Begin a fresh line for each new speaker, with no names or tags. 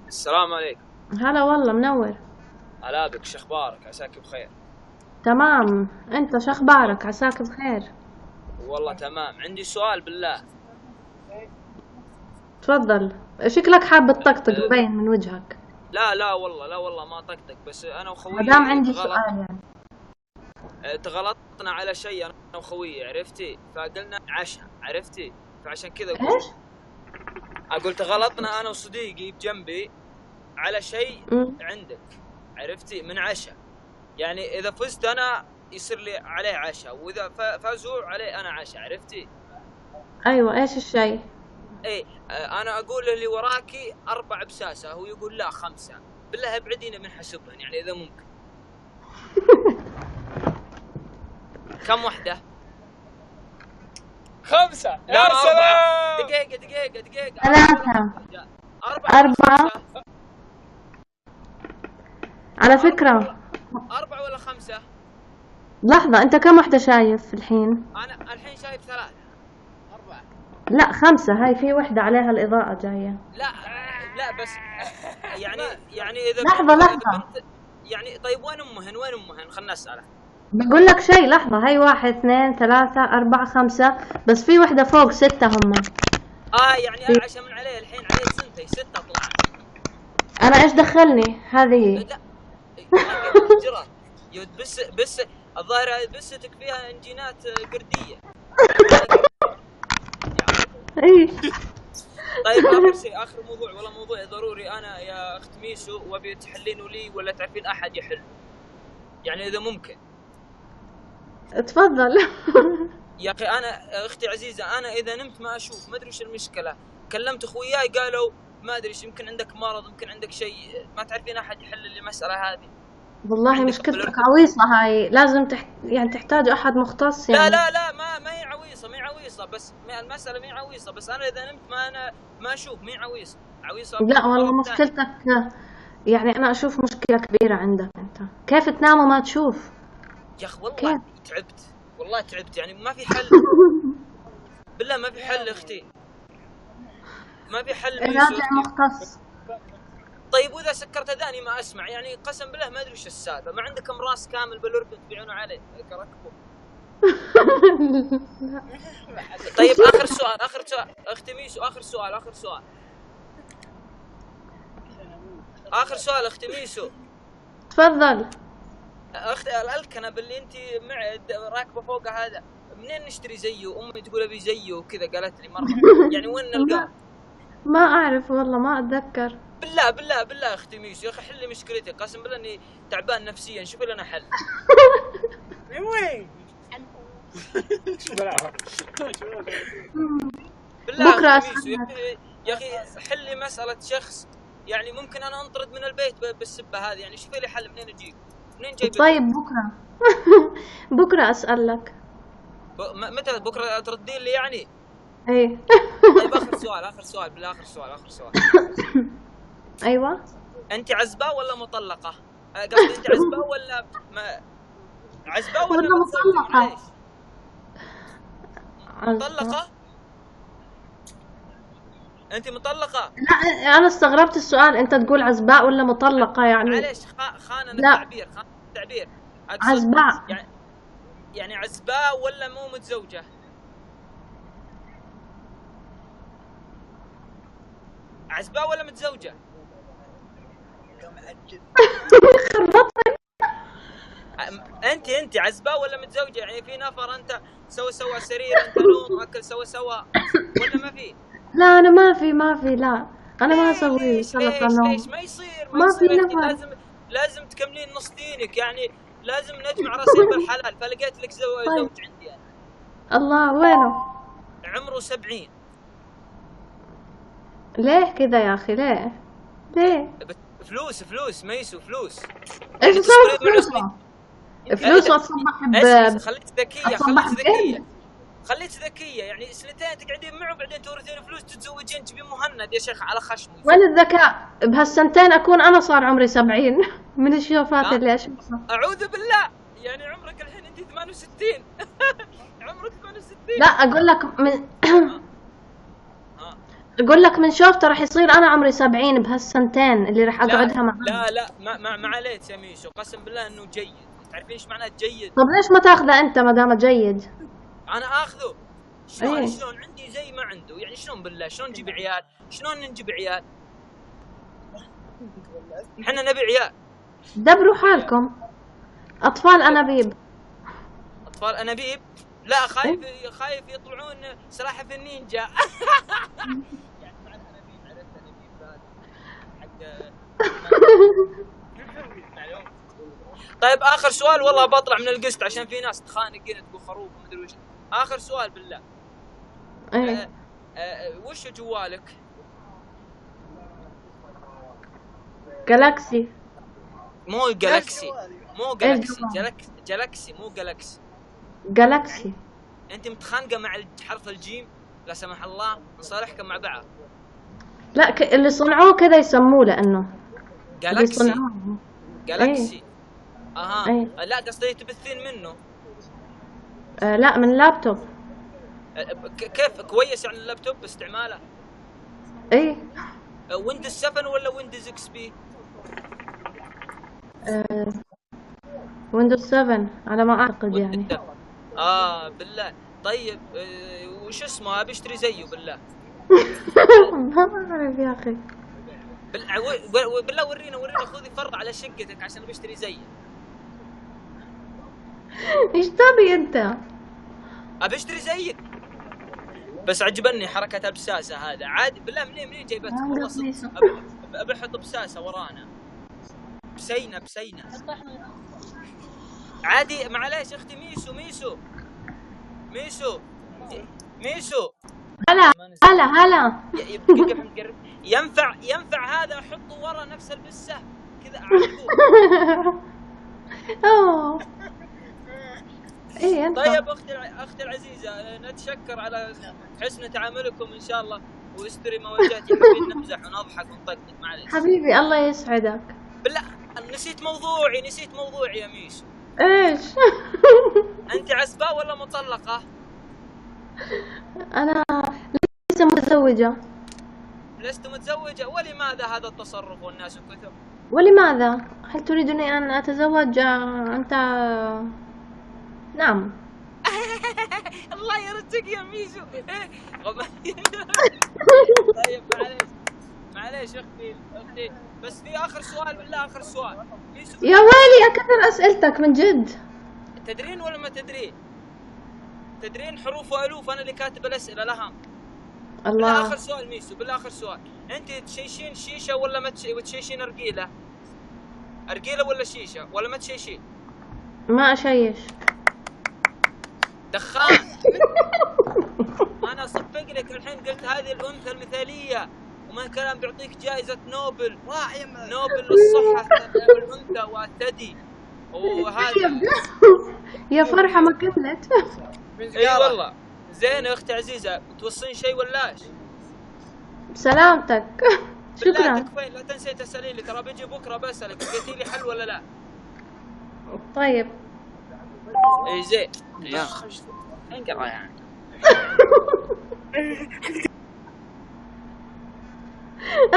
السلام عليكم.
هلا والله منور.
هلا بك، شخبارك؟ عساك بخير.
تمام، انت شخبارك؟ عساك بخير.
والله تمام. عندي سؤال بالله.
تفضل. شكلك حاب تطقطق
أه
مبين من وجهك.
لا لا والله، لا والله ما طقطق، بس انا
مادام
وخويي
عندي سؤال يعني.
تغلطنا على شيء انا وخويي، عرفتي؟ فقلنا عشاء، عرفتي؟ فعشان كذا
ايش؟
اقول تغلطنا انا وصديقي بجنبي على شيء
أمم.
عندك، عرفتي؟ من عشاء. يعني اذا فزت انا يصير لي عليه عشاء، واذا فازوا عليه انا عشاء، عرفتي؟
ايوه، ايش الشيء؟
ايه. انا اقول اللي وراكي 4 بساسة، هو يقول لا 5. بالله ابعدينا من حسبهن، يعني اذا ممكن. كم وحدة؟
5
لا
يا
4.
سلام.
دقيقة.
3.
4 ولا
4.
5؟
على فكرة.
4 ولا 5؟
لحظة، انت كم وحدة شايف الحين؟
انا الحين شايف 3. 4.
لا 5، هاي في وحدة عليها الإضاءة جاية.
لا لا بس يعني يعني اذا
لحظة
إذا
لحظة،
بنت يعني. طيب وين امهن؟ خلنا نسأله.
بقول لك شيء. لحظة، هاي 1 2 3 4 5، بس في وحدة فوق 6 هم.
يعني
في...
عشان من عليه الحين عليه سنتي 6 طلع.
انا ايش دخلني هذه؟
لا دقيقة جرى. يود بس الظاهر بستك فيها انجينات قردية.
ايش؟
طيب آخر شيء، آخر موضوع، والله موضوع ضروري. أنا يا أخت ميسو وأبي تحلينه لي ولا تعرفين أحد يحل، يعني إذا ممكن.
تفضل.
يا أخي أنا أختي عزيزة، أنا إذا نمت ما أشوف، ما أدري إيش المشكلة. كلمت أخوياي قالوا ما أدري إيش، يمكن عندك مرض، يمكن عندك شيء، ما تعرفين أحد يحل لي المسألة هذه.
والله
عندك
مشكلتك عويصة، هاي لازم يعني تحتاج أحد مختص
لا
يعني.
لا لا، ما هي عويصة، ما هي عويصة، بس المسألة ما هي عويصة، بس أنا إذا نمت أنا ما أشوف، ما هي عويصة. عويصة
لا والله
مرض ثاني.
مشكلتك، يعني أنا أشوف مشكلة كبيرة عندك. أنت كيف تنام وما تشوف؟
يا أخي والله
كيف؟
تعبت، والله تعبت، يعني ما في حل. بالله ما في حل اختي، ما في حل ميسو
راجع
اختي.
مختص.
طيب واذا سكرت اذاني ما اسمع، يعني قسم بالله ما ادري ايش السالفه. ما عندكم راس كامل بالاردن تبيعونه عليه ركبه؟ طيب اخر سؤال اختي ميسو، اخر سؤال اختي ميسو.
تفضل.
اختي الكنب اللي انت راكبه فوقه هذا منين نشتري زيه؟ امي تقول ابي زيه وكذا، قالت لي مره، يعني وين نلقاه؟
ما أعرف والله، ما أتذكر.
بالله اختي ميسو يا اخي حلي مشكلتي، قسم بالله اني تعبان نفسيا، شوفي لنا حل.
من وين؟
بالله
بكرة
اختي ميسو
أسألك.
يا اخي حلي مسألة شخص، يعني ممكن انا انطرد من البيت بالسبة هذه، يعني شوفي لي حل. منين اجيب؟ منين جايب؟
طيب بكرة. بكرة أسألك.
متى بكره تردين لي يعني؟
ايه.
طيب اخر سؤال بالله، اخر سؤال.
ايوه.
انت عزباء ولا مطلقة؟ قصدي انت عزباء ولا عزباء ولا
والله
متزوجة؟
مطلقة.
معليش. مطلقة؟ انت مطلقة؟
لا انا استغربت السؤال، انت تقول عزباء ولا مطلقة يعني؟
معليش خاننا
لا،
التعبير. اقصد
عزباء.
يعني عزباء ولا مو متزوجة؟ عزباء ولا متزوجة؟ انت عزباء ولا متزوجة؟ يعني في نفر انت سوا سرير، انت نوم اكل سوا ولا ما في؟
لا انا ما في لا، انا ما اسوي سلطة
ليش
نوم.
ما يصير
ما في
انت
نفر.
لازم تكملين نص دينك، يعني لازم نجمع راسين بالحلال. فلقيت لك
طيب.
زوج عندي يعني.
الله، وينه؟
عمره 70.
ليه كذا يا اخي؟ ليه؟
فلوس ميسو، فلوس.
ايش
يعني
اسوي
تصبرين معه
فلوسه؟ فلوس واتصبح اتصبح بكيل.
خليك ذكية، يعني سنتين تقعدين معه بعدين تورثين فلوس تتزوجين تبين مهند يا شيخ على خشمه.
وين الذكاء؟ بهالسنتين اكون انا صار عمري 70 من الشوفات اللي اشوفها.
اعوذ بالله، يعني عمرك الحين انت 68. عمرك 68.
لا اقول لك من اقول لك من شوفته راح يصير انا عمري 70 بهالسنتين اللي راح اقعدها معاه.
لا ما عليك يا ميشو، قسم بالله انه جيد. تعرفين ايش معناه جيد؟
طب ليش ما تاخذه انت ما دام جيد؟
انا اخذه. شلون
ايه.
شلون عندي زي ما عنده يعني؟ شلون بالله؟ شلون نجيب عيال؟ شلون نجيب عيال؟ احنا نبي عيال.
دبروا حالكم. اطفال انابيب.
اطفال انابيب؟ لا خايف يطلعون سلاحف النينجا. يعني مع الانابيب، عرفت انابيب هذا حق. طيب اخر سؤال، والله بطلع من القسط عشان في ناس تخانق هنا تقول خروف ومدري وش. اخر سؤال بالله.
ايه.
وش جوالك؟
جالاكسي.
مو جالاكسي، مو جالاكسي، جالاكسي مو جالاكسي.
جالاكسي.
انت متخانقه مع حرف الجيم؟ لا سمح الله نصالحكم مع بعض.
لا اللي صنعوه كذا يسموه لانه
جالاكسي.
اللي
جالاكسي.
ايه.
اها.
ايه.
لا قصدي تبثين منه.
لا من لابتوب.
كيف كويس يعني اللابتوب باستعماله؟
ايه.
ويندوز 7 ولا ويندوز اكس بي؟
ويندوز 7 على ما اعتقد يعني.
بالله. طيب وش اسمه؟ ابي اشتري زيه بالله.
ما اعرف يا اخي.
بالله ورينا خذي فرع على شقتك عشان ابي اشتري زيه.
ايش تبي انت؟
ابي اشتري زيك. بس عجبني حركة بساسة هذا عادي بالله. منين جايبتها؟ والله ابي احط بساسة ورانا. بسينة عادي. معليش اختي ميسو.
هلا.
ينفع هذا احطه ورا نفس البسة كذا اعرفه.
اوه. ايه انت.
طيب اختي العزيزة، نتشكر على حسن تعاملكم ان شاء الله، واستري مواجهتي. حابين نمزح ونضحك ونطقطق. معليش
حبيبي الله يسعدك.
بالله نسيت موضوعي يا ميسو.
ايش؟
انت عزباء ولا مطلقة؟
انا لسه متزوجة.
لست متزوجة؟ ولماذا هذا التصرف والناس كثر؟
ولماذا؟ هل تريدني ان اتزوج انت؟ نعم.
الله يردك يا ميسو. طيب معليش اختي بس في اخر سؤال بالله. اخر سؤال ميسو.
يا ويلي اكثر اسئلتك من جد.
تدرين ولا ما تدرين؟ حروف والوف انا اللي كاتب الاسئله لها.
الله.
اخر سؤال ميسو بالله. اخر سؤال. انت تشيشين شيشه ولا ما تشيشين ارجيله ولا شيشه ولا ما تشيشين؟
ما اشيش.
دخان. انا اصفق لك الحين قلت هذه الانثى المثاليه، وما كلام بيعطيك جائزه نوبل للصحه الانثى والثدي وهذا.
يا فرحه ما كملت.
اي والله. زين يا اختي عزيزه، توصين شيء ولاش؟
بسلامتك. شكرا.
تكفين. لا تنسي تسالي لي، ترى بيجي بكره بسالك لقيتي لي حل ولا لا.
طيب.
اي زين. يا انقرا يعني.